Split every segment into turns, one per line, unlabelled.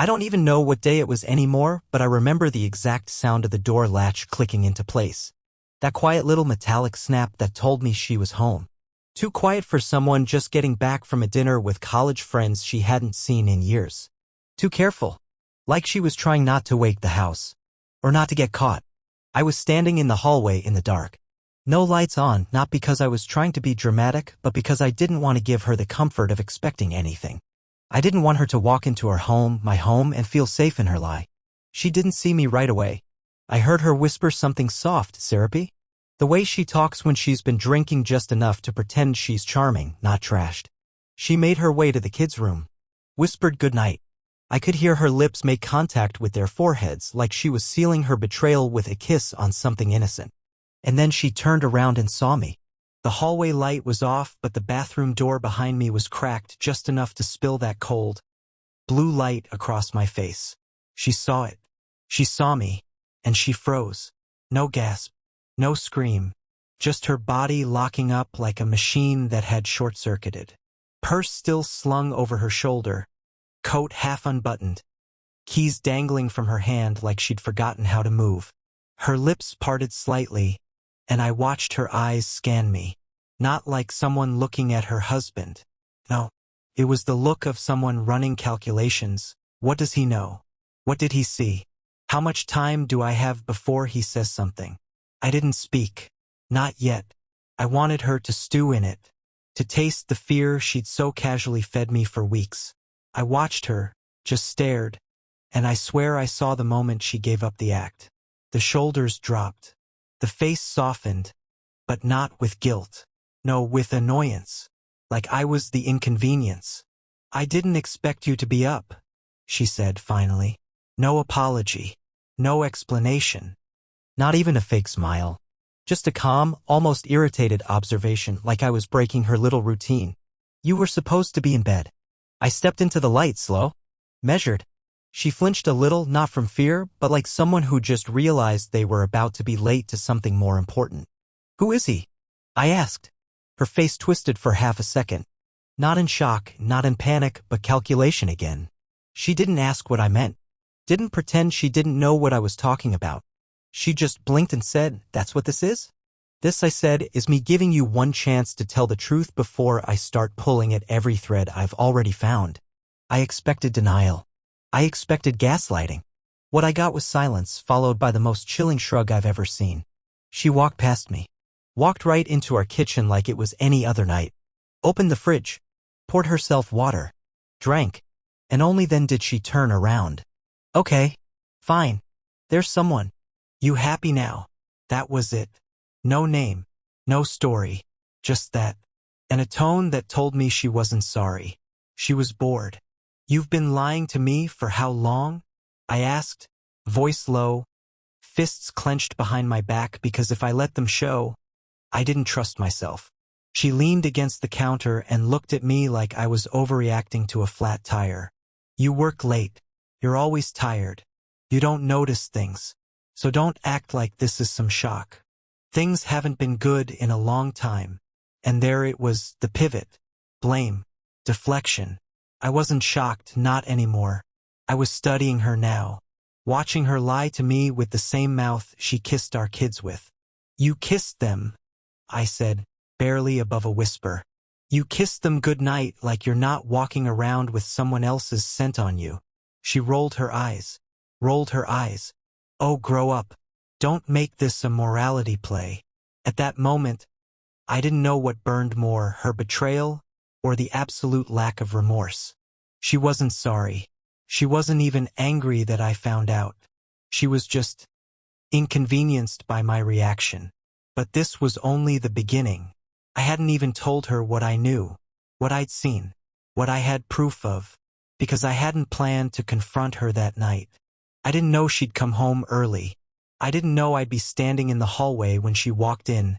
I don't even know what day it was anymore, but I remember the exact sound of the door latch clicking into place. That quiet little metallic snap that told me she was home. Too quiet for someone just getting back from a dinner with college friends she hadn't seen in years. Too careful. Like she was trying not to wake the house. Or not to get caught. I was standing in the hallway in the dark. No lights on, not because I was trying to be dramatic, but because I didn't want to give her the comfort of expecting anything. I didn't want her to walk into her home, my home, and feel safe in her lie. She didn't see me right away. I heard her whisper something soft, syrupy. The way she talks when she's been drinking just enough to pretend she's charming, not trashed. She made her way to the kids' room. Whispered goodnight. I could hear her lips make contact with their foreheads like she was sealing her betrayal with a kiss on something innocent. And then she turned around and saw me. The hallway light was off, but the bathroom door behind me was cracked just enough to spill that cold, blue light across my face. She saw it. She saw me, and she froze. No gasp, no scream, just her body locking up like a machine that had short-circuited. Purse still slung over her shoulder, coat half unbuttoned, keys dangling from her hand like she'd forgotten how to move. Her lips parted slightly, and I watched her eyes scan me. Not like someone looking at her husband. No, it was the look of someone running calculations. What does he know? What did he see? How much time do I have before he says something? I didn't speak. Not yet. I wanted her to stew in it, to taste the fear she'd so casually fed me for weeks. I watched her, just stared, and I swear I saw the moment she gave up the act. The shoulders dropped. The face softened, but not with guilt. No, with annoyance. Like I was the inconvenience. I didn't expect you to be up, she said finally. No apology. No explanation. Not even a fake smile. Just a calm, almost irritated observation like I was breaking her little routine. You were supposed to be in bed. I stepped into the light slow. Measured. She flinched a little, not from fear, but like someone who just realized they were about to be late to something more important. Who is he? I asked. Her face twisted for half a second. Not in shock, not in panic, but calculation again. She didn't ask what I meant. Didn't pretend she didn't know what I was talking about. She just blinked and said, "That's what this is?" This, I said, is me giving you one chance to tell the truth before I start pulling at every thread I've already found. I expected denial. I expected gaslighting. What I got was silence, followed by the most chilling shrug I've ever seen. She walked past me. Walked right into our kitchen like it was any other night. Opened the fridge. Poured herself water. Drank. And only then did she turn around. Okay. Fine. There's someone. You happy now? That was it. No name. No story. Just that. And a tone that told me she wasn't sorry. She was bored. You've been lying to me for how long? I asked, voice low, fists clenched behind my back because if I let them show, I didn't trust myself. She leaned against the counter and looked at me like I was overreacting to a flat tire. You work late. You're always tired. You don't notice things. So don't act like this is some shock. Things haven't been good in a long time. And there it was, the pivot. Blame. Deflection. I wasn't shocked, not anymore. I was studying her now, watching her lie to me with the same mouth she kissed our kids with. You kissed them, I said, barely above a whisper. You kissed them goodnight like you're not walking around with someone else's scent on you. She rolled her eyes. Rolled her eyes. Oh, grow up. Don't make this a morality play. At that moment, I didn't know what burned more, her betrayal or the absolute lack of remorse. She wasn't sorry. She wasn't even angry that I found out. She was just inconvenienced by my reaction. But this was only the beginning. I hadn't even told her what I knew, what I'd seen, what I had proof of, because I hadn't planned to confront her that night. I didn't know she'd come home early. I didn't know I'd be standing in the hallway when she walked in,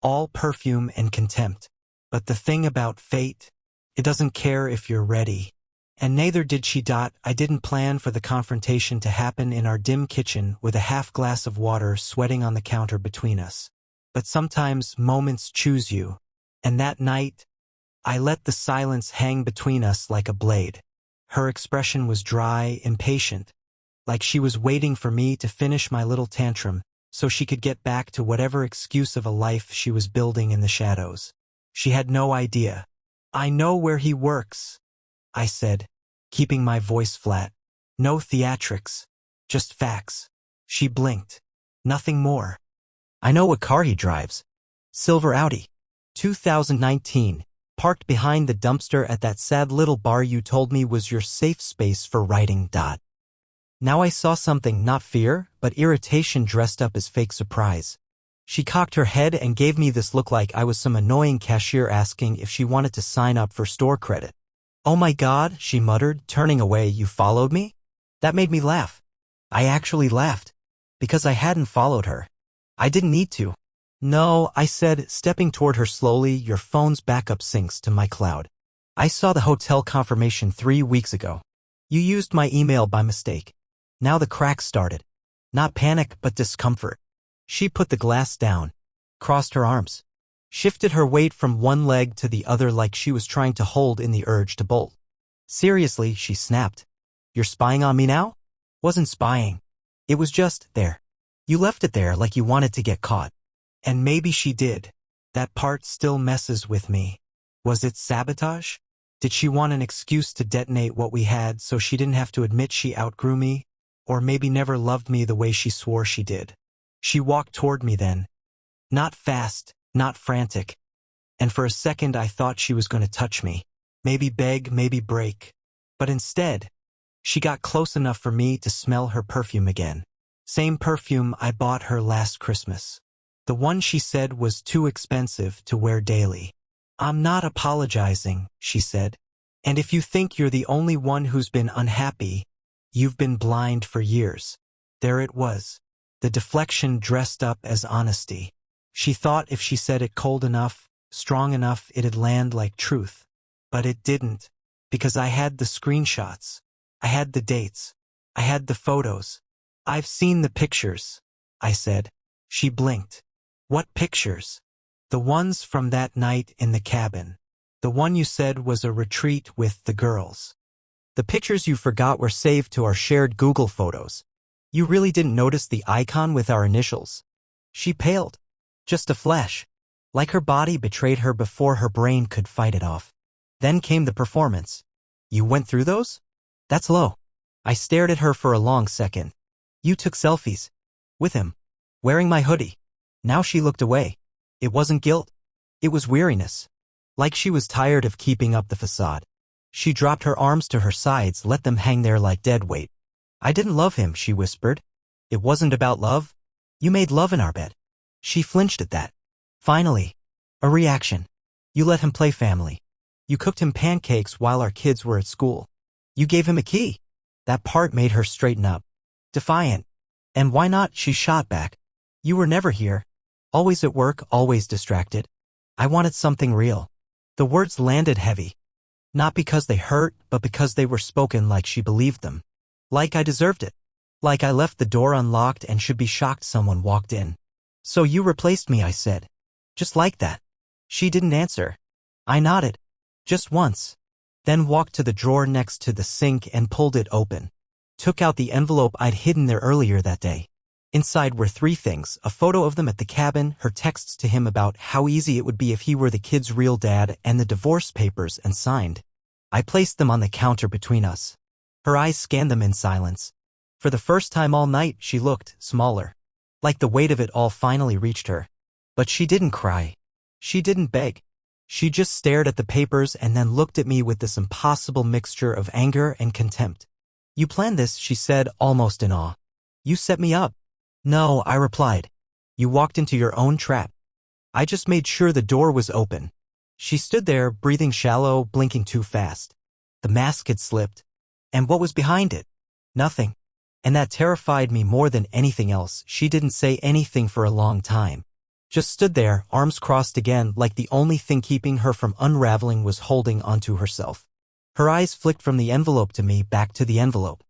all perfume and contempt. But the thing about fate, it doesn't care if you're ready. And neither did she. I didn't plan for the confrontation to happen in our dim kitchen with a half glass of water sweating on the counter between us. But sometimes moments choose you. And that night, I let the silence hang between us like a blade. Her expression was dry, impatient, like she was waiting for me to finish my little tantrum so she could get back to whatever excuse of a life she was building in the shadows. She had no idea. "I know where he works," I said, keeping my voice flat. No theatrics, just facts. She blinked. "Nothing more." "I know what car he drives. Silver Audi. 2019. Parked behind the dumpster at that sad little bar you told me was your safe space for writing. Now I saw something, not fear, but irritation dressed up as fake surprise. She cocked her head and gave me this look like I was some annoying cashier asking if she wanted to sign up for store credit. "Oh my God," she muttered, turning away. "You followed me?" That made me laugh. I actually laughed. Because I hadn't followed her. I didn't need to. "No," I said, stepping toward her slowly. "Your phone's backup syncs to my cloud. I saw the hotel confirmation 3 weeks ago. You used my email by mistake." Now the cracks started. Not panic, but discomfort. She put the glass down, crossed her arms, shifted her weight from one leg to the other like she was trying to hold in the urge to bolt. "Seriously," she snapped. "You're spying on me now?" "Wasn't spying. It was just there. You left it there like you wanted to get caught." And maybe she did. That part still messes with me. Was it sabotage? Did she want an excuse to detonate what we had so she didn't have to admit she outgrew me? Or maybe never loved me the way she swore she did. She walked toward me then. Not fast, not frantic. And for a second I thought she was going to touch me. Maybe beg, maybe break. But instead, she got close enough for me to smell her perfume again. Same perfume I bought her last Christmas. The one she said was too expensive to wear daily. "I'm not apologizing," she said. "And if you think you're the only one who's been unhappy, you've been blind for years." There it was. The deflection dressed up as honesty. She thought if she said it cold enough, strong enough, it'd land like truth. But it didn't. Because I had the screenshots. I had the dates. I had the photos. "I've seen the pictures," I said. She blinked. "What pictures?" "The ones from that night in the cabin. The one you said was a retreat with the girls. The pictures you forgot were saved to our shared Google photos. You really didn't notice the icon with our initials?" She paled. Just a flash. Like her body betrayed her before her brain could fight it off. Then came the performance. "You went through those? That's low." I stared at her for a long second. "You took selfies. With him. Wearing my hoodie." Now she looked away. It wasn't guilt. It was weariness. Like she was tired of keeping up the facade. She dropped her arms to her sides, let them hang there like dead weight. "I didn't love him," she whispered. "It wasn't about love. You made love in our bed." She flinched at that. Finally, a reaction. "You let him play family. You cooked him pancakes while our kids were at school. You gave him a key." That part made her straighten up. Defiant. "And why not?" she shot back. "You were never here. Always at work, always distracted. I wanted something real." The words landed heavy. Not because they hurt, but because they were spoken like she believed them. Like I deserved it. Like I left the door unlocked and should be shocked someone walked in. "So you replaced me," I said. Just like that. She didn't answer. I nodded. Just once. Then walked to the drawer next to the sink and pulled it open. Took out the envelope I'd hidden there earlier that day. Inside were 3 things: a photo of them at the cabin, her texts to him about how easy it would be if he were the kid's real dad, and the divorce papers and signed. I placed them on the counter between us. Her eyes scanned them in silence. For the first time all night, she looked smaller. Like the weight of it all finally reached her. But she didn't cry. She didn't beg. She just stared at the papers and then looked at me with this impossible mixture of anger and contempt. "You planned this," she said, almost in awe. "You set me up." "No," I replied. "You walked into your own trap. I just made sure the door was open." She stood there, breathing shallow, blinking too fast. The mask had slipped. And what was behind it? Nothing. And that terrified me more than anything else. She didn't say anything for a long time. Just stood there, arms crossed again, like the only thing keeping her from unraveling was holding onto herself. Her eyes flicked from the envelope to me, back to the envelope.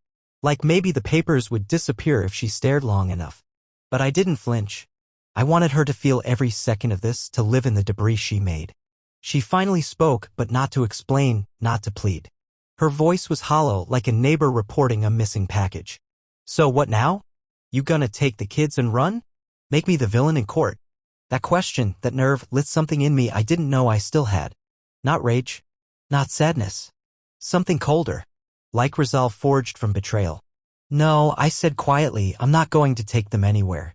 Like maybe the papers would disappear if she stared long enough. But I didn't flinch. I wanted her to feel every second of this, to live in the debris she made. She finally spoke, but not to explain, not to plead. Her voice was hollow like a neighbor reporting a missing package. So what now? You gonna take the kids and run? Make me the villain in court? That question, that nerve, lit something in me I didn't know I still had. Not rage. Not sadness. Something colder. Like resolve forged from betrayal. No, I said quietly, I'm not going to take them anywhere.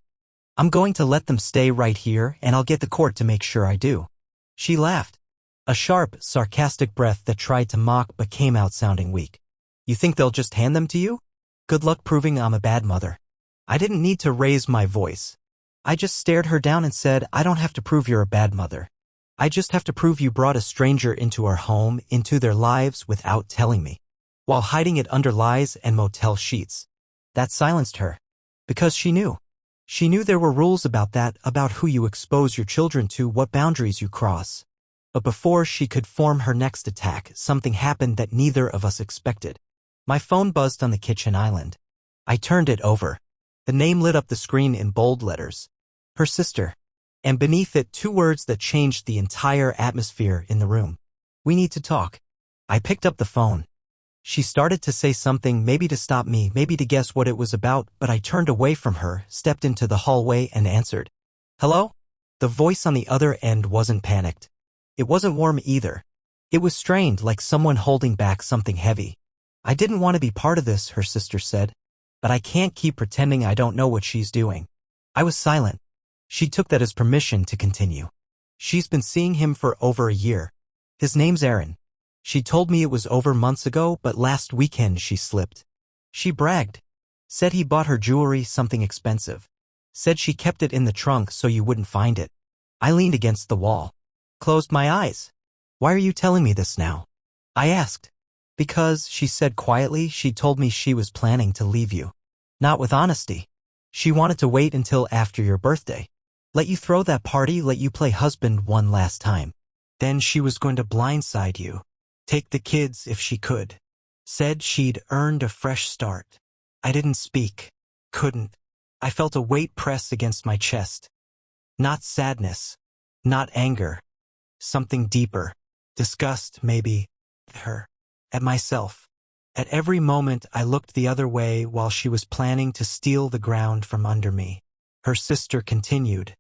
I'm going to let them stay right here, and I'll get the court to make sure I do. She laughed. A sharp, sarcastic breath that tried to mock but came out sounding weak. You think they'll just hand them to you? Good luck proving I'm a bad mother. I didn't need to raise my voice. I just stared her down and said, I don't have to prove you're a bad mother. I just have to prove you brought a stranger into our home, into their lives without telling me, while hiding it under lies and motel sheets. That silenced her. Because she knew. She knew there were rules about that, about who you expose your children to, what boundaries you cross. But before she could form her next attack, something happened that neither of us expected. My phone buzzed on the kitchen island. I turned it over. The name lit up the screen in bold letters. Her sister. And beneath it, 2 words that changed the entire atmosphere in the room. We need to talk. I picked up the phone. She started to say something, maybe to stop me, maybe to guess what it was about, but I turned away from her, stepped into the hallway and answered. Hello? The voice on the other end wasn't panicked. It wasn't warm either. It was strained, like someone holding back something heavy. I didn't want to be part of this, her sister said. But I can't keep pretending I don't know what she's doing. I was silent. She took that as permission to continue. She's been seeing him for over a year. His name's Aaron. She told me it was over months ago, but last weekend she slipped. She bragged. Said he bought her jewelry, something expensive. Said she kept it in the trunk so you wouldn't find it. I leaned against the wall. Closed my eyes. Why are you telling me this now? I asked. Because, she said quietly, she told me she was planning to leave you. Not with honesty. She wanted to wait until after your birthday. Let you throw that party, let you play husband one last time. Then she was going to blindside you. Take the kids if she could. Said she'd earned a fresh start. I didn't speak. Couldn't. I felt a weight press against my chest. Not sadness. Not anger. Something deeper. Disgust, maybe. At her. At myself. At every moment I looked the other way while she was planning to steal the ground from under me. Her sister continued.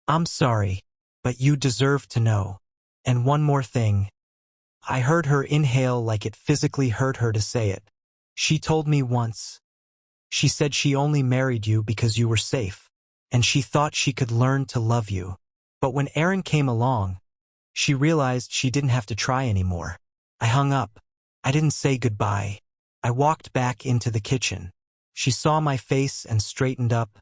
I'm sorry, but you deserve to know. And one more thing. I heard her inhale like it physically hurt her to say it. She told me once. She said she only married you because you were safe, and she thought she could learn to love you. But when Aaron came along, she realized she didn't have to try anymore. I hung up. I didn't say goodbye. I walked back into the kitchen. She saw my face and straightened up,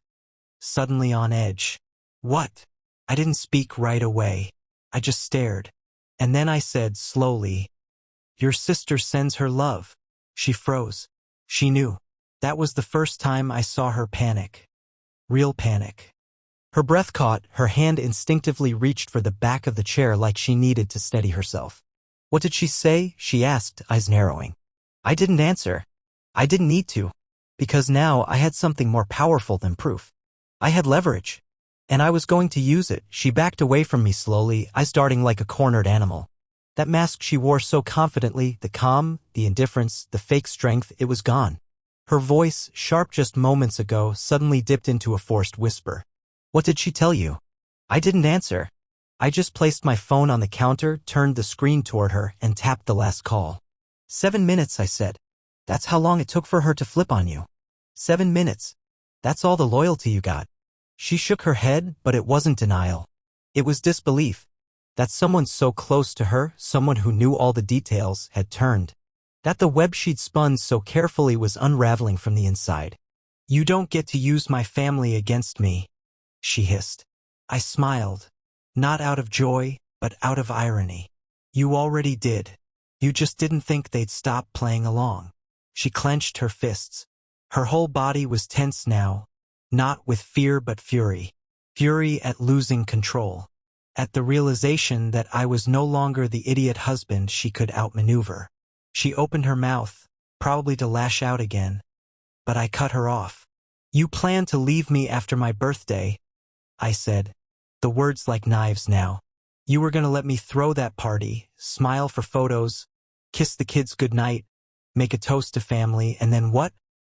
suddenly on edge. What? I didn't speak right away. I just stared. And then I said slowly, your sister sends her love. She froze. She knew. That was the first time I saw her panic. Real panic. Her breath caught, her hand instinctively reached for the back of the chair like she needed to steady herself. What did she say? She asked, eyes narrowing. I didn't answer. I didn't need to. Because now I had something more powerful than proof. I had leverage. And I was going to use it. She backed away from me slowly, eyes darting like a cornered animal. That mask she wore so confidently, the calm, the indifference, the fake strength, it was gone. Her voice, sharp just moments ago, suddenly dipped into a forced whisper. What did she tell you? I didn't answer. I just placed my phone on the counter, turned the screen toward her, and tapped the last call. 7 minutes, I said. That's how long it took for her to flip on you. 7 minutes. That's all the loyalty you got. She shook her head, but it wasn't denial. It was disbelief. That someone so close to her, someone who knew all the details, had turned. That the web she'd spun so carefully was unraveling from the inside. You don't get to use my family against me, she hissed. I smiled. Not out of joy, but out of irony. You already did. You just didn't think they'd stop playing along. She clenched her fists. Her whole body was tense now. Not with fear but fury. Fury at losing control. At the realization that I was no longer the idiot husband she could outmaneuver. She opened her mouth, probably to lash out again. But I cut her off. You plan to leave me after my birthday, I said. The words like knives now. You were gonna let me throw that party, smile for photos, kiss the kids goodnight, make a toast to family, and then what?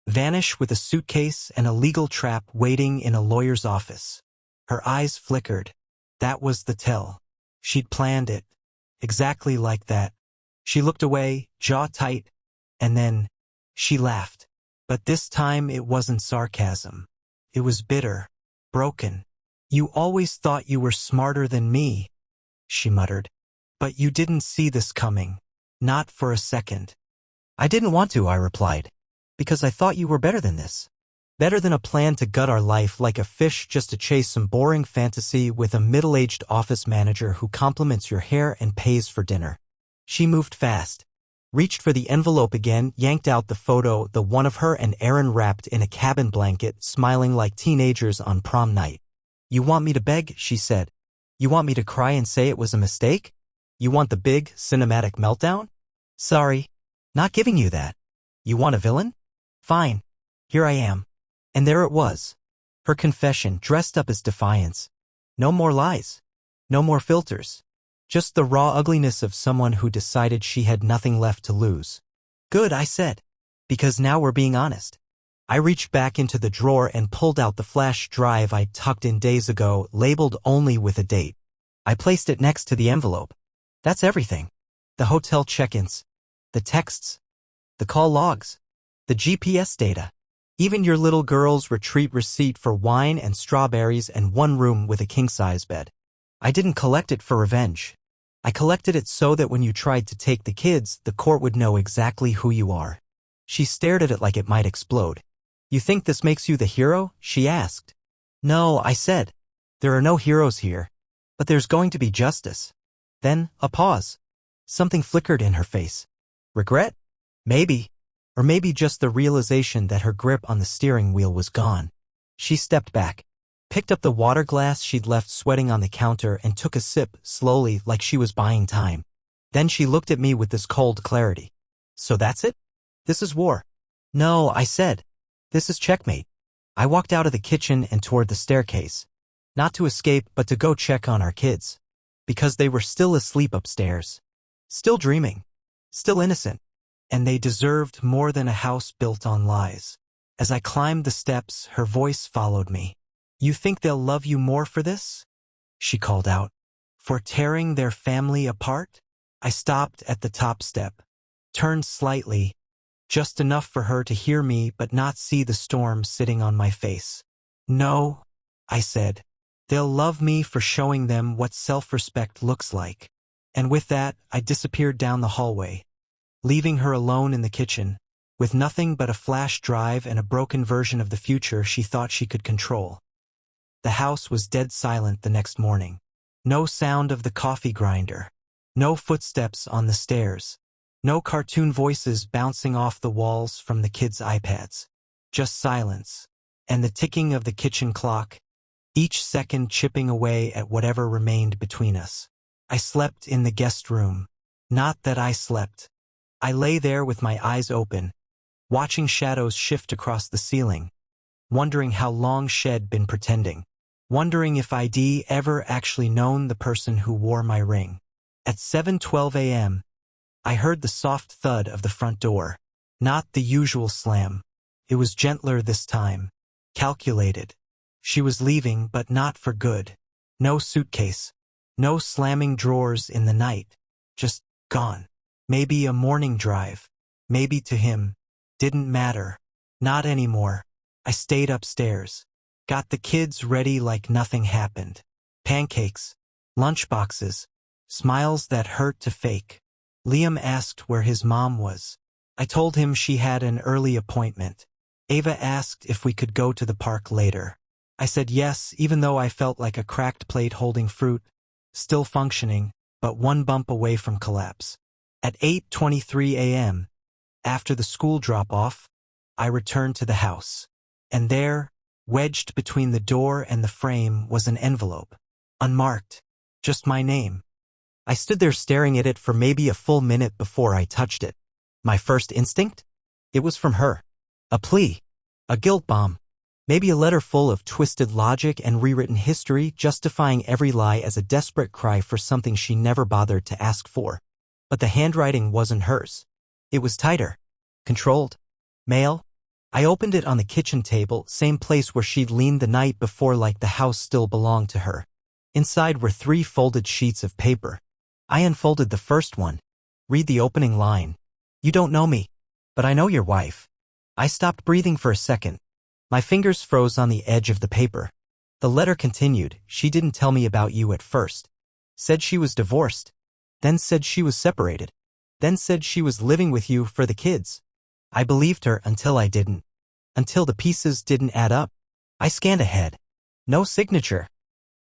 Vanish with a suitcase and a legal trap waiting in a lawyer's office. Her eyes flickered. That was the tell. She'd planned it. Exactly like that. She looked away, jaw tight, and then she laughed. But this time it wasn't sarcasm. It was bitter, broken. You always thought you were smarter than me, she muttered. But you didn't see this coming. Not for a second. I didn't want to, I replied. Because I thought you were better than this. Better than a plan to gut our life like a fish just to chase some boring fantasy with a middle-aged office manager who compliments your hair and pays for dinner. She moved fast, reached for the envelope again, yanked out the photo, the one of her and Aaron wrapped in a cabin blanket, smiling like teenagers on prom night. You want me to beg, she said. You want me to cry and say it was a mistake? You want the big, cinematic meltdown? Sorry, not giving you that. You want a villain? Fine. Here I am. And there it was. Her confession, dressed up as defiance. No more lies. No more filters. Just the raw ugliness of someone who decided she had nothing left to lose. Good, I said. Because now we're being honest. I reached back into the drawer and pulled out the flash drive I'd tucked in days ago, labeled only with a date. I placed it next to the envelope. That's everything. The hotel check-ins. The texts. The call logs. The GPS data. Even your little girl's retreat receipt for wine and strawberries and one room with a king-size bed. I didn't collect it for revenge. I collected it so that when you tried to take the kids, the court would know exactly who you are. She stared at it like it might explode. You think this makes you the hero? She asked. No, I said. There are no heroes here. But there's going to be justice. Then, a pause. Something flickered in her face. Regret? Maybe. Or maybe just the realization that her grip on the steering wheel was gone. She stepped back, picked up the water glass she'd left sweating on the counter and took a sip, slowly, like she was buying time. Then she looked at me with this cold clarity. So that's it? This is war. No, I said. This is checkmate. I walked out of the kitchen and toward the staircase. Not to escape, but to go check on our kids. Because they were still asleep upstairs. Still dreaming. Still innocent. And they deserved more than a house built on lies. As I climbed the steps, her voice followed me. You think they'll love you more for this? She called out. For tearing their family apart? I stopped at the top step, turned slightly, just enough for her to hear me but not see the storm sitting on my face. No, I said. They'll love me for showing them what self-respect looks like. And with that, I disappeared down the hallway, leaving her alone in the kitchen, with nothing but a flash drive and a broken version of the future she thought she could control. The house was dead silent the next morning. No sound of the coffee grinder. No footsteps on the stairs. No cartoon voices bouncing off the walls from the kids' iPads. Just silence, and the ticking of the kitchen clock, each second chipping away at whatever remained between us. I slept in the guest room. Not that I slept. I lay there with my eyes open, watching shadows shift across the ceiling, wondering how long she'd been pretending, wondering if I'd ever actually known the person who wore my ring. At 7:12 a.m., I heard the soft thud of the front door. Not the usual slam. It was gentler this time. Calculated. She was leaving, but not for good. No suitcase. No slamming drawers in the night. Just gone. Maybe a morning drive. Maybe to him. Didn't matter. Not anymore. I stayed upstairs. Got the kids ready like nothing happened. Pancakes. Lunchboxes. Smiles that hurt to fake. Liam asked where his mom was. I told him she had an early appointment. Ava asked if we could go to the park later. I said yes, even though I felt like a cracked plate holding fruit, still functioning, but one bump away from collapse. At 8:23 a.m., after the school drop-off, I returned to the house. And there, wedged between the door and the frame, was an envelope. Unmarked. Just my name. I stood there staring at it for maybe a full minute before I touched it. My first instinct? It was from her. A plea. A guilt bomb. Maybe a letter full of twisted logic and rewritten history justifying every lie as a desperate cry for something she never bothered to ask for. But the handwriting wasn't hers. It was tighter. Controlled. Mail. I opened it on the kitchen table, same place where she'd leaned the night before like the house still belonged to her. Inside were 3 folded sheets of paper. I unfolded the first one. Read the opening line. You don't know me, but I know your wife. I stopped breathing for a second. My fingers froze on the edge of the paper. The letter continued. She didn't tell me about you at first. Said she was divorced. Then said she was separated. Then said she was living with you for the kids. I believed her until I didn't. Until the pieces didn't add up. I scanned ahead. No signature.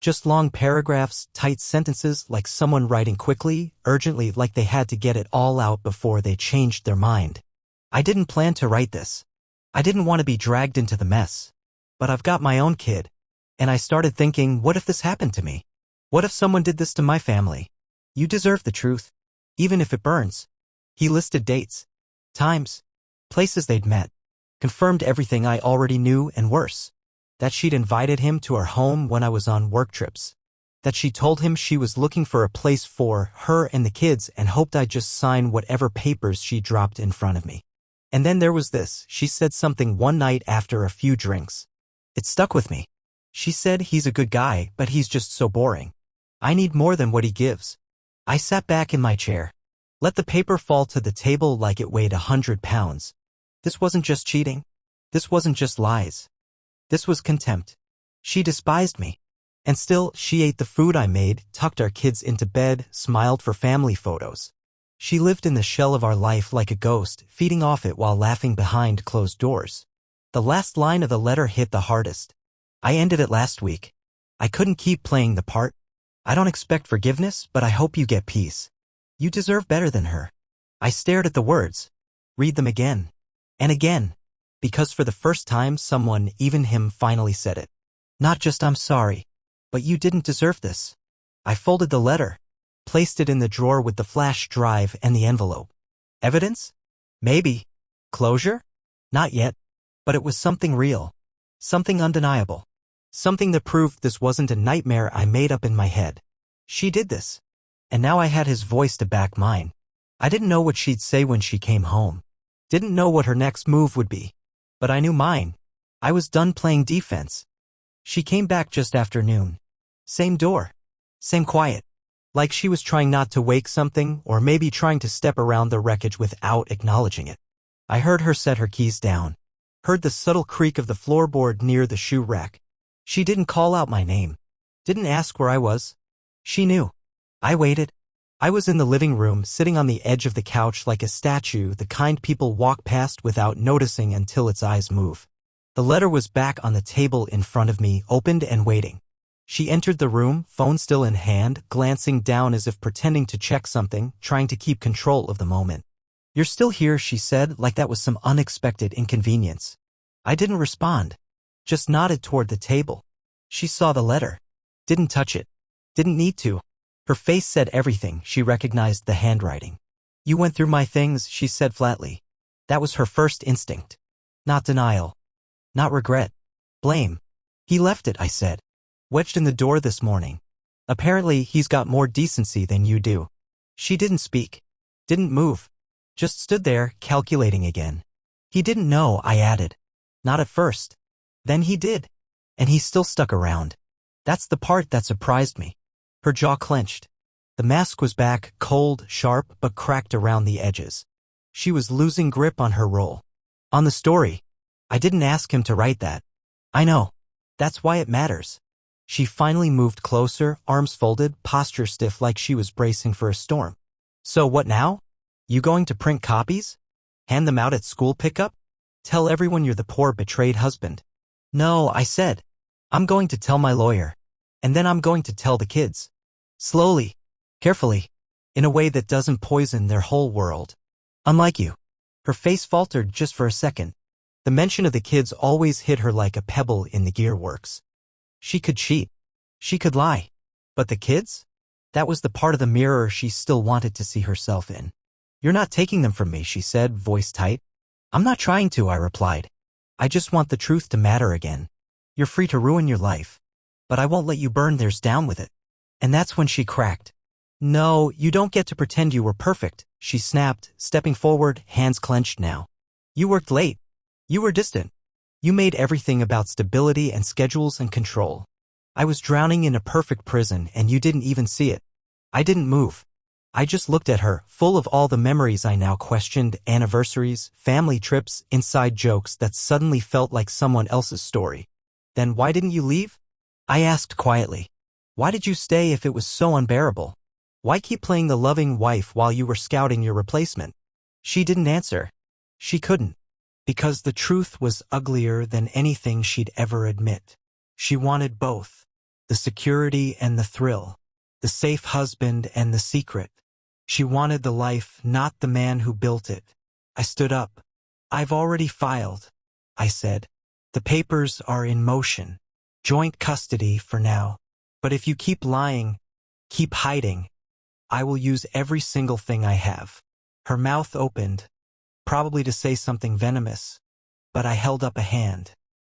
Just long paragraphs, tight sentences like someone writing quickly, urgently, like they had to get it all out before they changed their mind. I didn't plan to write this. I didn't want to be dragged into the mess. But I've got my own kid. And I started thinking, what if this happened to me? What if someone did this to my family? You deserve the truth. Even if it burns. He listed dates, times, places they'd met. Confirmed everything I already knew and worse. That she'd invited him to her home when I was on work trips. That she told him she was looking for a place for her and the kids and hoped I'd just sign whatever papers she dropped in front of me. And then there was this. She said something one night after a few drinks. It stuck with me. She said he's a good guy, but he's just so boring. I need more than what he gives. I sat back in my chair. Let the paper fall to the table like it weighed 100 pounds. This wasn't just cheating. This wasn't just lies. This was contempt. She despised me. And still, she ate the food I made, tucked our kids into bed, smiled for family photos. She lived in the shell of our life like a ghost, feeding off it while laughing behind closed doors. The last line of the letter hit the hardest. I ended it last week. I couldn't keep playing the part. I don't expect forgiveness, but I hope you get peace. You deserve better than her. I stared at the words. Read them again. And again. Because for the first time someone, even him, finally said it. Not just I'm sorry. But you didn't deserve this. I folded the letter. Placed it in the drawer with the flash drive and the envelope. Evidence? Maybe. Closure? Not yet. But it was something real. Something undeniable. Something that proved this wasn't a nightmare I made up in my head. She did this. And now I had his voice to back mine. I didn't know what she'd say when she came home. Didn't know what her next move would be. But I knew mine. I was done playing defense. She came back just after noon. Same door. Same quiet. Like she was trying not to wake something, or maybe trying to step around the wreckage without acknowledging it. I heard her set her keys down. Heard the subtle creak of the floorboard near the shoe rack. She didn't call out my name. Didn't ask where I was. She knew. I waited. I was in the living room, sitting on the edge of the couch like a statue, the kind people walk past without noticing until its eyes move. The letter was back on the table in front of me, opened and waiting. She entered the room, phone still in hand, glancing down as if pretending to check something, trying to keep control of the moment. You're still here, she said, like that was some unexpected inconvenience. I didn't respond. Just nodded toward the table. She saw the letter. Didn't touch it. Didn't need to. Her face said everything. She recognized the handwriting. You went through my things, she said flatly. That was her first instinct. Not denial. Not regret. Blame. He left it, I said. Wedged in the door this morning. Apparently, he's got more decency than you do. She didn't speak. Didn't move. Just stood there, calculating again. He didn't know, I added. Not at first. Then he did. And he still stuck around. That's the part that surprised me. Her jaw clenched. The mask was back, cold, sharp, but cracked around the edges. She was losing grip on her role. On the story. I didn't ask him to write that. I know. That's why it matters. She finally moved closer, arms folded, posture stiff like she was bracing for a storm. So what now? You going to print copies? Hand them out at school pickup? Tell everyone you're the poor betrayed husband? No, I said. I'm going to tell my lawyer. And then I'm going to tell the kids. Slowly. Carefully. In a way that doesn't poison their whole world. Unlike you. Her face faltered just for a second. The mention of the kids always hit her like a pebble in the gearworks. She could cheat. She could lie. But the kids? That was the part of the mirror she still wanted to see herself in. You're not taking them from me, she said, voice tight. I'm not trying to, I replied. I just want the truth to matter again. You're free to ruin your life. But I won't let you burn theirs down with it. And that's when she cracked. No, you don't get to pretend you were perfect, she snapped, stepping forward, hands clenched now. You worked late. You were distant. You made everything about stability and schedules and control. I was drowning in a perfect prison and you didn't even see it. I didn't move. I just looked at her, full of all the memories I now questioned, anniversaries, family trips, inside jokes that suddenly felt like someone else's story. Then why didn't you leave? I asked quietly. Why did you stay if it was so unbearable? Why keep playing the loving wife while you were scouting your replacement? She didn't answer. She couldn't. Because the truth was uglier than anything she'd ever admit. She wanted both. The security and the thrill. The safe husband and the secret. She wanted the life, not the man who built it. I stood up. I've already filed, I said. The papers are in motion. Joint custody for now. But if you keep lying, keep hiding, I will use every single thing I have. Her mouth opened, probably to say something venomous, but I held up a hand.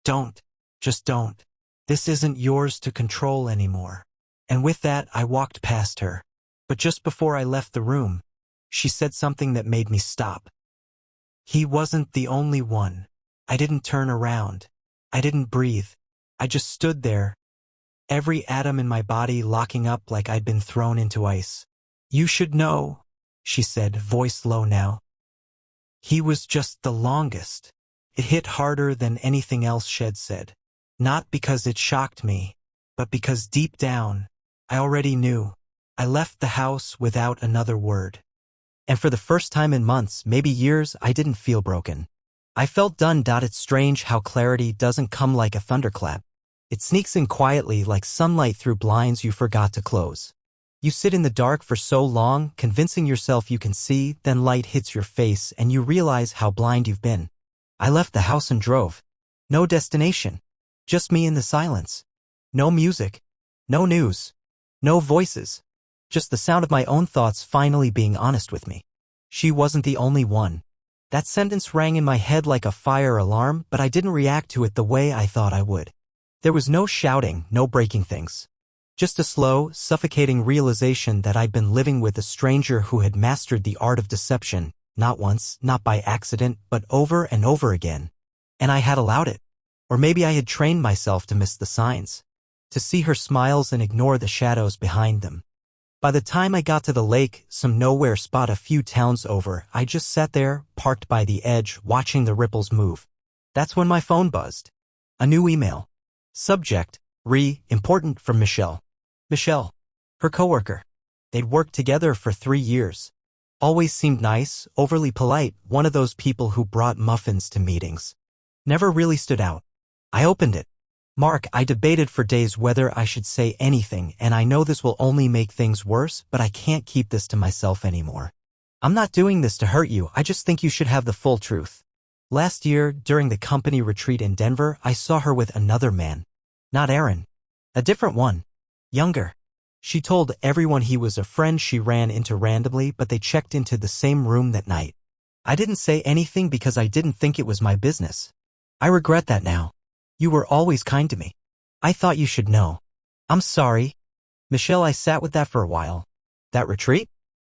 Don't. Just don't. This isn't yours to control anymore. And with that, I walked past her. But just before I left the room, she said something that made me stop. He wasn't the only one. I didn't turn around. I didn't breathe. I just stood there, every atom in my body locking up like I'd been thrown into ice. You should know, she said, voice low now. He was just the longest. It hit harder than anything else she'd said. Not because it shocked me, but because deep down, I already knew. I left the house without another word. And for the first time in months, maybe years, I didn't feel broken. I felt done. It's strange how clarity doesn't come like a thunderclap. It sneaks in quietly like sunlight through blinds you forgot to close. You sit in the dark for so long, convincing yourself you can see, then light hits your face and you realize how blind you've been. I left the house and drove. No destination. Just me in the silence. No music. No news. No voices. Just the sound of my own thoughts finally being honest with me. She wasn't the only one. That sentence rang in my head like a fire alarm, but I didn't react to it the way I thought I would. There was no shouting, no breaking things. Just a slow, suffocating realization that I'd been living with a stranger who had mastered the art of deception, not once, not by accident, but over and over again. And I had allowed it. Or maybe I had trained myself to miss the signs. To see her smiles and ignore the shadows behind them. By the time I got to the lake, some nowhere spot a few towns over, I just sat there, parked by the edge, watching the ripples move. That's when my phone buzzed. A new email. Subject, important from Michelle. Michelle, her coworker. They'd worked together for 3 years. Always seemed nice, overly polite, one of those people who brought muffins to meetings. Never really stood out. I opened it. Mark, I debated for days whether I should say anything, and I know this will only make things worse, but I can't keep this to myself anymore. I'm not doing this to hurt you, I just think you should have the full truth. Last year, during the company retreat in Denver, I saw her with another man. Not Aaron. A different one. Younger. She told everyone he was a friend she ran into randomly, but they checked into the same room that night. I didn't say anything because I didn't think it was my business. I regret that now. You were always kind to me. I thought you should know. I'm sorry. Michelle, I sat with that for a while. That retreat?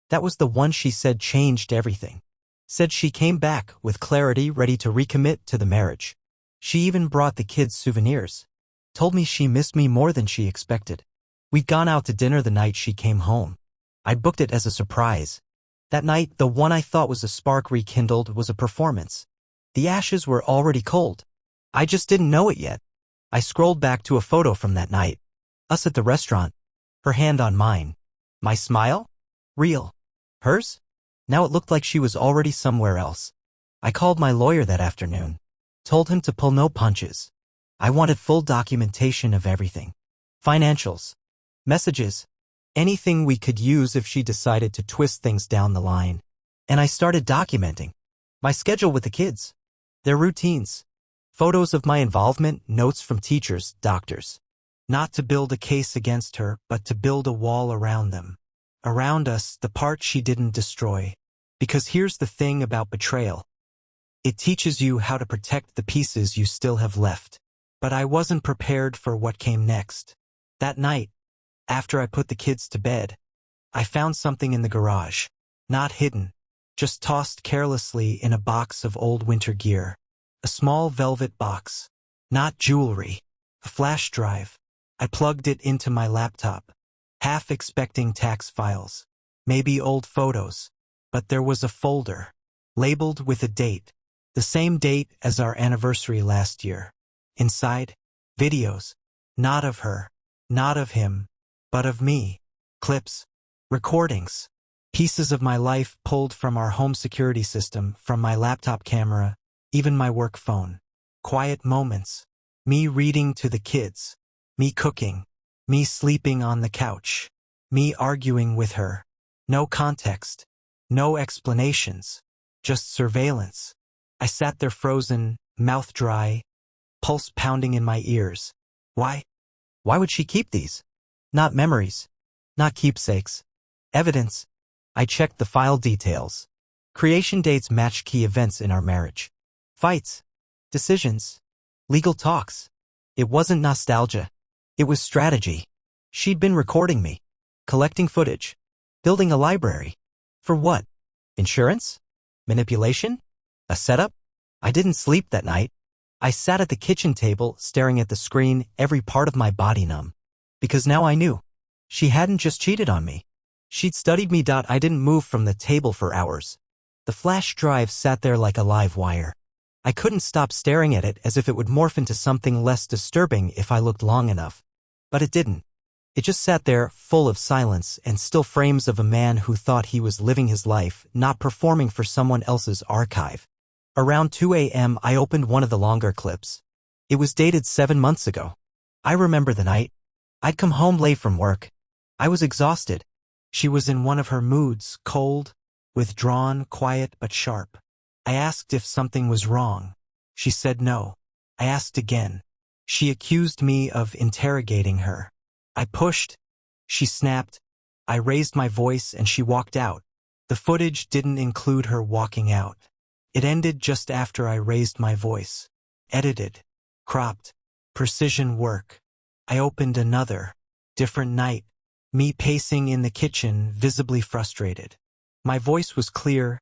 That was the one she said changed everything. Said she came back with clarity, ready to recommit to the marriage. She even brought the kids souvenirs. Told me she missed me more than she expected. We'd gone out to dinner the night she came home. I booked it as a surprise. That night, the one I thought was a spark rekindled was a performance. The ashes were already cold. I just didn't know it yet. I scrolled back to a photo from that night. Us at the restaurant. Her hand on mine. My smile? Real. Hers? Now it looked like she was already somewhere else. I called my lawyer that afternoon. Told him to pull no punches. I wanted full documentation of everything. Financials. Messages. Anything we could use if she decided to twist things down the line. And I started documenting. My schedule with the kids. Their routines. Photos of my involvement, notes from teachers, doctors. Not to build a case against her, but to build a wall around them. Around us, the part she didn't destroy. Because here's the thing about betrayal. It teaches you how to protect the pieces you still have left. But I wasn't prepared for what came next. That night, after I put the kids to bed, I found something in the garage. Not hidden. just tossed carelessly in a box of old winter gear. A small velvet box. Not jewelry. A flash drive. I plugged it into my laptop, half expecting tax files. Maybe old photos. But there was a folder, labeled with a date. The same date as our anniversary last year. Inside, videos. Not of her, not of him, but of me. Clips, recordings, pieces of my life pulled from our home security system, from my laptop camera, even my work phone. Quiet moments. Me reading to the kids. Me cooking. Me sleeping on the couch. Me arguing with her. No context. No explanations. Just surveillance. I sat there frozen, mouth dry, pulse pounding in my ears. Why? Why would she keep these? Not memories. Not keepsakes. Evidence. I checked the file details. Creation dates matched key events in our marriage. Fights. Decisions. Legal talks. It wasn't nostalgia. It was strategy. She'd been recording me. Collecting footage. Building a library. For what? Insurance? Manipulation? A setup? I didn't sleep that night. I sat at the kitchen table staring at the screen, every part of my body numb. Because now I knew. She hadn't just cheated on me. She'd studied me. I didn't move from the table for hours. The flash drive sat there like a live wire. I couldn't stop staring at it, as if it would morph into something less disturbing if I looked long enough. But it didn't. It just sat there, full of silence and still frames of a man who thought he was living his life, not performing for someone else's archive. Around 2 a.m. I opened one of the longer clips. It was dated 7 months ago. I remember the night. I'd come home late from work. I was exhausted. She was in one of her moods, cold, withdrawn, quiet but sharp. I asked if something was wrong. She said no. I asked again. She accused me of interrogating her. I pushed. She snapped. I raised my voice and she walked out. The footage didn't include her walking out. It ended just after I raised my voice. Edited. Cropped. Precision work. I opened another. Different night. Me pacing in the kitchen, visibly frustrated. My voice was clear.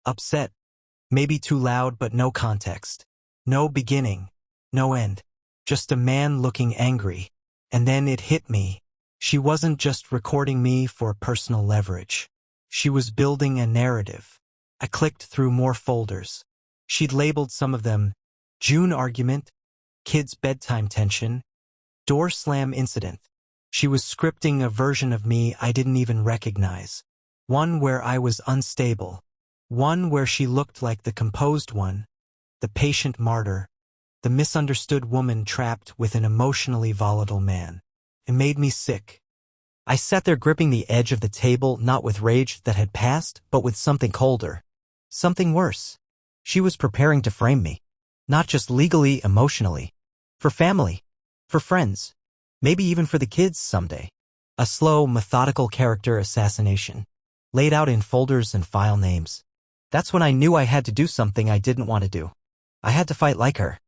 Upset. Maybe too loud, but no context. No beginning. No end. Just a man looking angry. And then it hit me. She wasn't just recording me for personal leverage. She was building a narrative. I clicked through more folders. She'd labeled some of them June argument, kids' bedtime tension, door slam incident. She was scripting a version of me I didn't even recognize. One where I was unstable. One where she looked like the composed one, the patient martyr, the misunderstood woman trapped with an emotionally volatile man. It made me sick. I sat there gripping the edge of the table, not with rage that had passed, but with something colder. Something worse. She was preparing to frame me. Not just legally, emotionally. For family. For friends. Maybe even for the kids someday. A slow, methodical character assassination. Laid out in folders and file names. That's when I knew I had to do something I didn't want to do. I had to fight like her.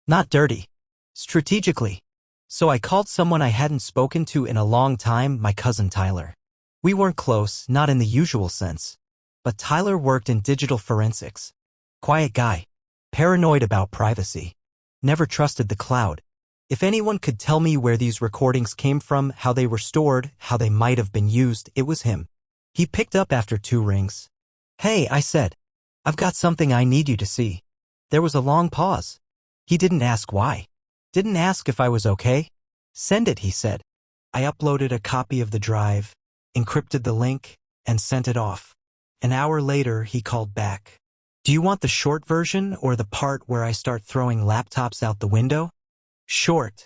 Not dirty. Strategically. So I called someone I hadn't spoken to in a long time, my cousin Tyler. We weren't close, not in the usual sense. But Tyler worked in digital forensics. Quiet guy. Paranoid about privacy. Never trusted the cloud. If anyone could tell me where these recordings came from, how they were stored, how they might have been used, it was him. He picked up after 2 rings. Hey, I said. I've got something I need you to see. There was a long pause. He didn't ask why. Didn't ask if I was okay. Send it, he said. I uploaded a copy of the drive, encrypted the link, and sent it off. An hour later, he called back. Do you want the short version or the part where I start throwing laptops out the window? Short,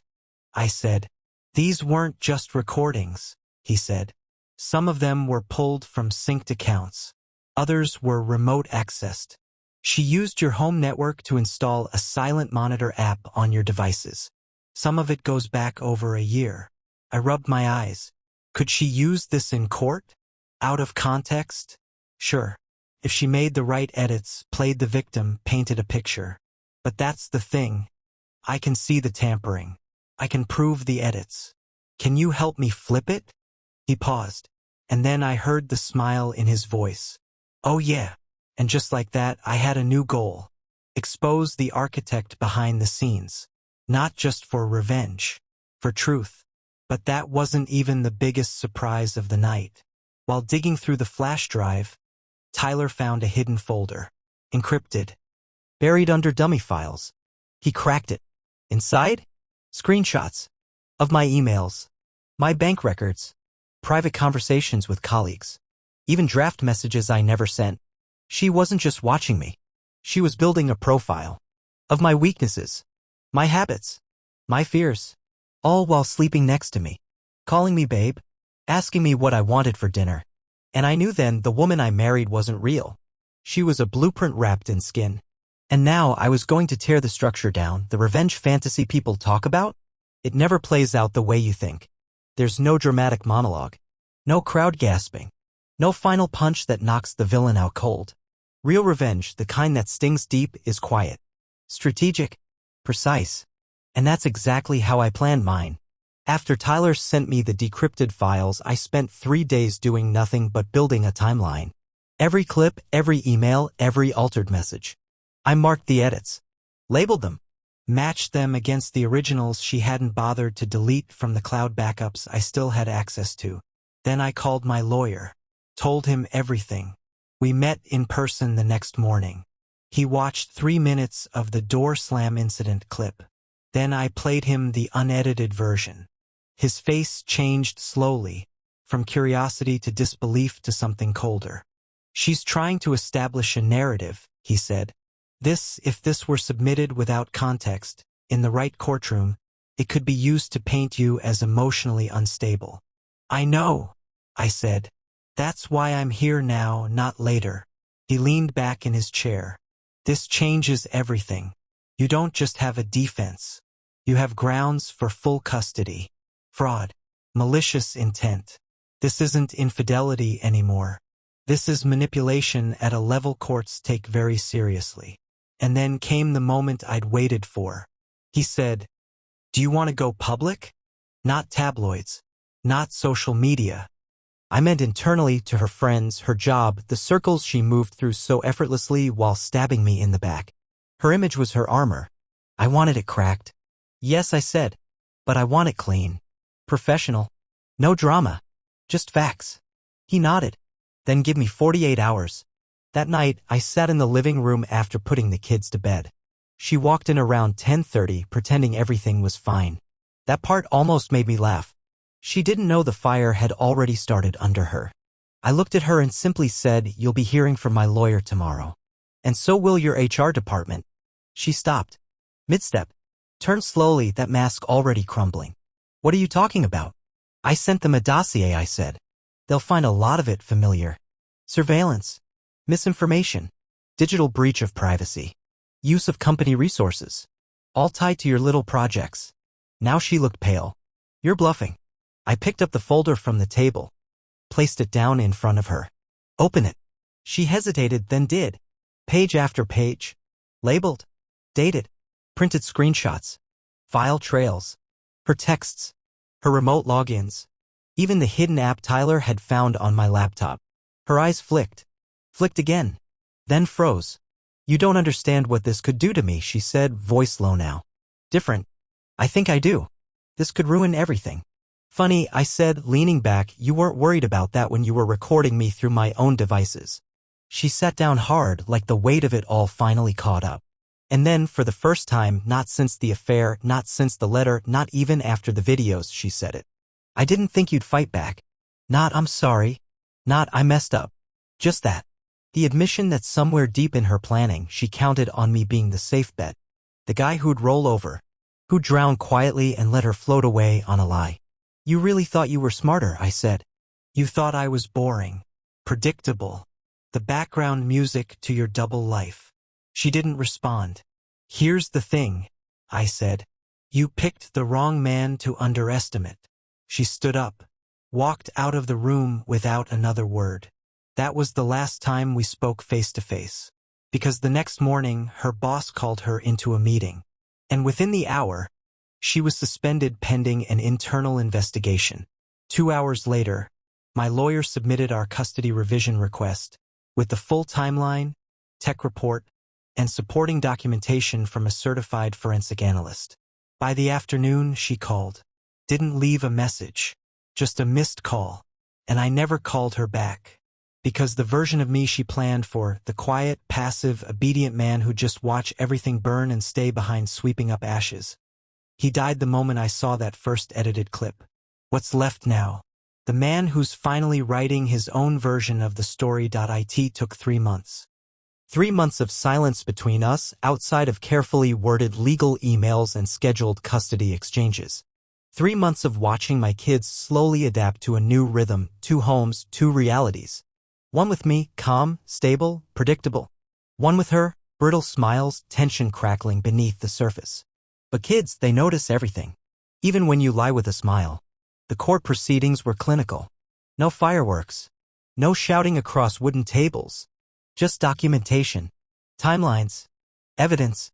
I said. These weren't just recordings, he said. Some of them were pulled from synced accounts. Others were remote accessed. She used your home network to install a silent monitor app on your devices. Some of it goes back over a year. I rubbed my eyes. Could she use this in court? Out of context? Sure. If she made the right edits, played the victim, painted a picture. But that's the thing. I can see the tampering. I can prove the edits. Can you help me flip it? He paused. And then I heard the smile in his voice. Oh yeah. And just like that, I had a new goal. Expose the architect behind the scenes. Not just for revenge, for truth. But that wasn't even the biggest surprise of the night. While digging through the flash drive, Tyler found a hidden folder. Encrypted. Buried under dummy files. He cracked it. Inside? Screenshots. Of my emails. My bank records. Private conversations with colleagues. Even draft messages I never sent. She wasn't just watching me. She was building a profile. Of my weaknesses. My habits. My fears. All while sleeping next to me. Calling me babe. Asking me what I wanted for dinner. And I knew then the woman I married wasn't real. She was a blueprint wrapped in skin. And now I was going to tear the structure down, the revenge fantasy people talk about. It never plays out the way you think. There's no dramatic monologue. No crowd gasping. No final punch that knocks the villain out cold. Real revenge, the kind that stings deep, is quiet. Strategic. Precise. And that's exactly how I planned mine. After Tyler sent me the decrypted files, I spent 3 days doing nothing but building a timeline. Every clip, every email, every altered message. I marked the edits. Labeled them. Matched them against the originals she hadn't bothered to delete from the cloud backups I still had access to. Then I called my lawyer. Told him everything. We met in person the next morning. He watched 3 minutes of the door slam incident clip. Then I played him the unedited version. His face changed slowly, from curiosity to disbelief to something colder. She's trying to establish a narrative, he said. If this were submitted without context, in the right courtroom, it could be used to paint you as emotionally unstable. I know, I said. That's why I'm here now, not later. He leaned back in his chair. This changes everything. You don't just have a defense. You have grounds for full custody. Fraud. Malicious intent. This isn't infidelity anymore. This is manipulation at a level courts take very seriously. And then came the moment I'd waited for. He said, "Do you want to go public? Not tabloids. Not social media." I meant internally, to her friends, her job, the circles she moved through so effortlessly while stabbing me in the back. Her image was her armor. I wanted it cracked. Yes, I said. But I want it clean. Professional. No drama. Just facts. He nodded. Then give me 48 hours. That night, I sat in the living room after putting the kids to bed. She walked in around 10:30, pretending everything was fine. That part almost made me laugh. She didn't know the fire had already started under her. I looked at her and simply said, "You'll be hearing from my lawyer tomorrow. And so will your HR department." She stopped. Mid-step. Turned slowly, that mask already crumbling. "What are you talking about?" "I sent them a dossier," I said. "They'll find a lot of it familiar. Surveillance. Misinformation. Digital breach of privacy. Use of company resources. All tied to your little projects." Now she looked pale. "You're bluffing." I picked up the folder from the table. Placed it down in front of her. "Open it." She hesitated, then did. Page after page. Labeled. Dated. Printed screenshots. File trails. Her texts. Her remote logins. Even the hidden app Tyler had found on my laptop. Her eyes flicked. Flicked again. Then froze. "You don't understand what this could do to me," she said, voice low now. "Different." "I think I do. This could ruin everything." "Funny," I said, leaning back. "You weren't worried about that when you were recording me through my own devices." She sat down hard, like the weight of it all finally caught up. And then, for the first time, not since the affair, not since the letter, not even after the videos, she said it. "I didn't think you'd fight back. Not, 'I'm sorry.' Not, 'I messed up.' Just that." The admission that somewhere deep in her planning, she counted on me being the safe bet. The guy who'd roll over. Who'd drown quietly and let her float away on a lie. "You really thought you were smarter," I said. "You thought I was boring. Predictable. The background music to your double life." She didn't respond. "Here's the thing," I said. "You picked the wrong man to underestimate." She stood up. Walked out of the room without another word. That was the last time we spoke face to face. Because the next morning, her boss called her into a meeting. And within the hour, she was suspended pending an internal investigation. 2 hours later, my lawyer submitted our custody revision request with the full timeline, tech report, and supporting documentation from a certified forensic analyst. By the afternoon, she called. Didn't leave a message, just a missed call, and I never called her back. Because the version of me she planned for, the quiet, passive, obedient man who'd just watch everything burn and stay behind sweeping up ashes. He died the moment I saw that first edited clip. What's left now? The man who's finally writing his own version of the story. It took 3 months. 3 months of silence between us, outside of carefully worded legal emails and scheduled custody exchanges. 3 months of watching my kids slowly adapt to a new rhythm, 2 homes, 2 realities. One with me, calm, stable, predictable. One with her, brittle smiles, tension crackling beneath the surface. But kids, they notice everything. Even when you lie with a smile. The court proceedings were clinical. No fireworks. No shouting across wooden tables. Just documentation. Timelines. Evidence.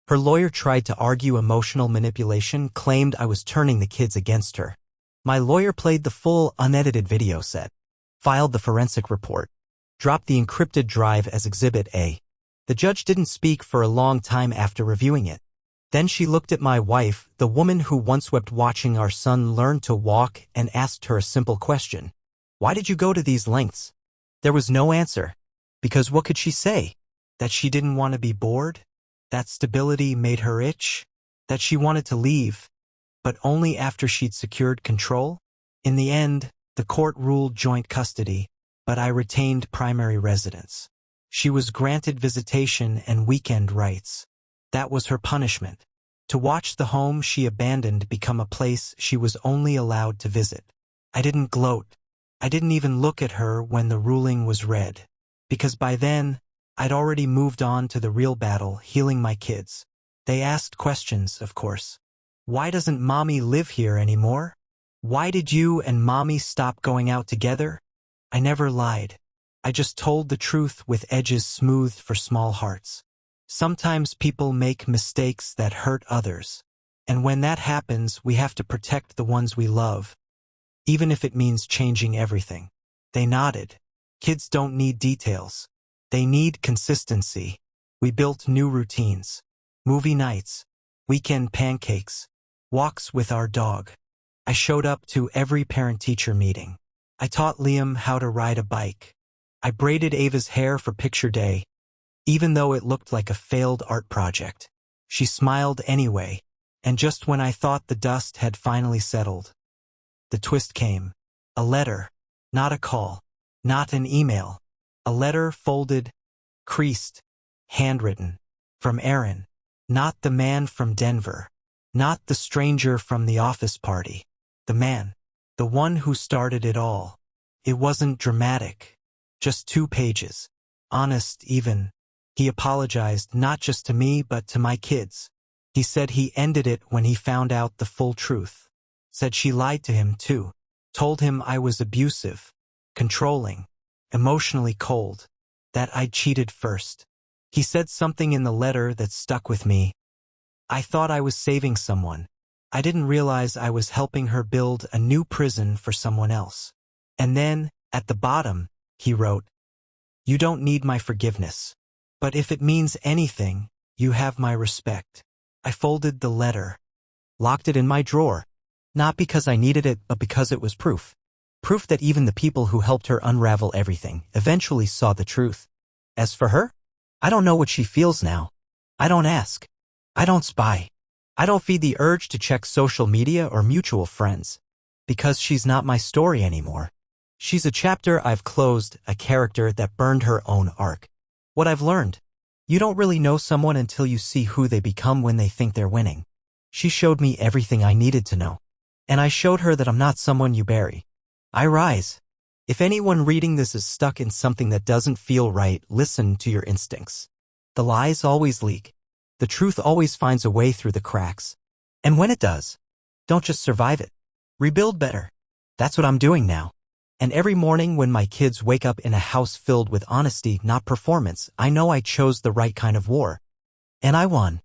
Her lawyer tried to argue emotional manipulation, claimed I was turning the kids against her. My lawyer played the full, unedited video set. Filed the forensic report. Dropped the encrypted drive as Exhibit A. The judge didn't speak for a long time after reviewing it. Then she looked at my wife, the woman who once wept watching our son learn to walk, and asked her a simple question. Why did you go to these lengths? There was no answer. Because what could she say? That she didn't want to be bored? That stability made her itch? That she wanted to leave, but only after she'd secured control? In the end, the court ruled joint custody, but I retained primary residence. She was granted visitation and weekend rights. That was her punishment. To watch the home she abandoned become a place she was only allowed to visit. I didn't gloat. I didn't even look at her when the ruling was read. Because by then, I'd already moved on to the real battle, healing my kids. They asked questions, of course. Why doesn't Mommy live here anymore? Why did you and Mommy stop going out together? I never lied. I just told the truth with edges smoothed for small hearts. Sometimes people make mistakes that hurt others. And when that happens, we have to protect the ones we love. Even if it means changing everything. They nodded. Kids don't need details. They need consistency. We built new routines. Movie nights. Weekend pancakes. Walks with our dog. I showed up to every parent-teacher meeting. I taught Liam how to ride a bike. I braided Ava's hair for picture day, even though it looked like a failed art project. She smiled anyway, and just when I thought the dust had finally settled, the twist came. A letter, not a call, not an email. A letter folded, creased, handwritten, from Aaron, not the man from Denver, not the stranger from the office party, the man, the one who started it all. It wasn't dramatic, just 2 pages, honest even. He apologized not just to me but to my kids. He said he ended it when he found out the full truth. Said she lied to him too. Told him I was abusive, controlling, emotionally cold, that I'd cheated first. He said something in the letter that stuck with me. I thought I was saving someone. I didn't realize I was helping her build a new prison for someone else. And then, at the bottom, he wrote, "You don't need my forgiveness. But if it means anything, you have my respect." I folded the letter, locked it in my drawer, not because I needed it, but because it was proof. Proof that even the people who helped her unravel everything eventually saw the truth. As for her, I don't know what she feels now. I don't ask. I don't spy. I don't feed the urge to check social media or mutual friends. Because she's not my story anymore. She's a chapter I've closed, a character that burned her own arc. What I've learned. You don't really know someone until you see who they become when they think they're winning. She showed me everything I needed to know. And I showed her that I'm not someone you bury. I rise. If anyone reading this is stuck in something that doesn't feel right, listen to your instincts. The lies always leak. The truth always finds a way through the cracks. And when it does, don't just survive it. Rebuild better. That's what I'm doing now. And every morning when my kids wake up in a house filled with honesty, not performance, I know I chose the right kind of war. And I won.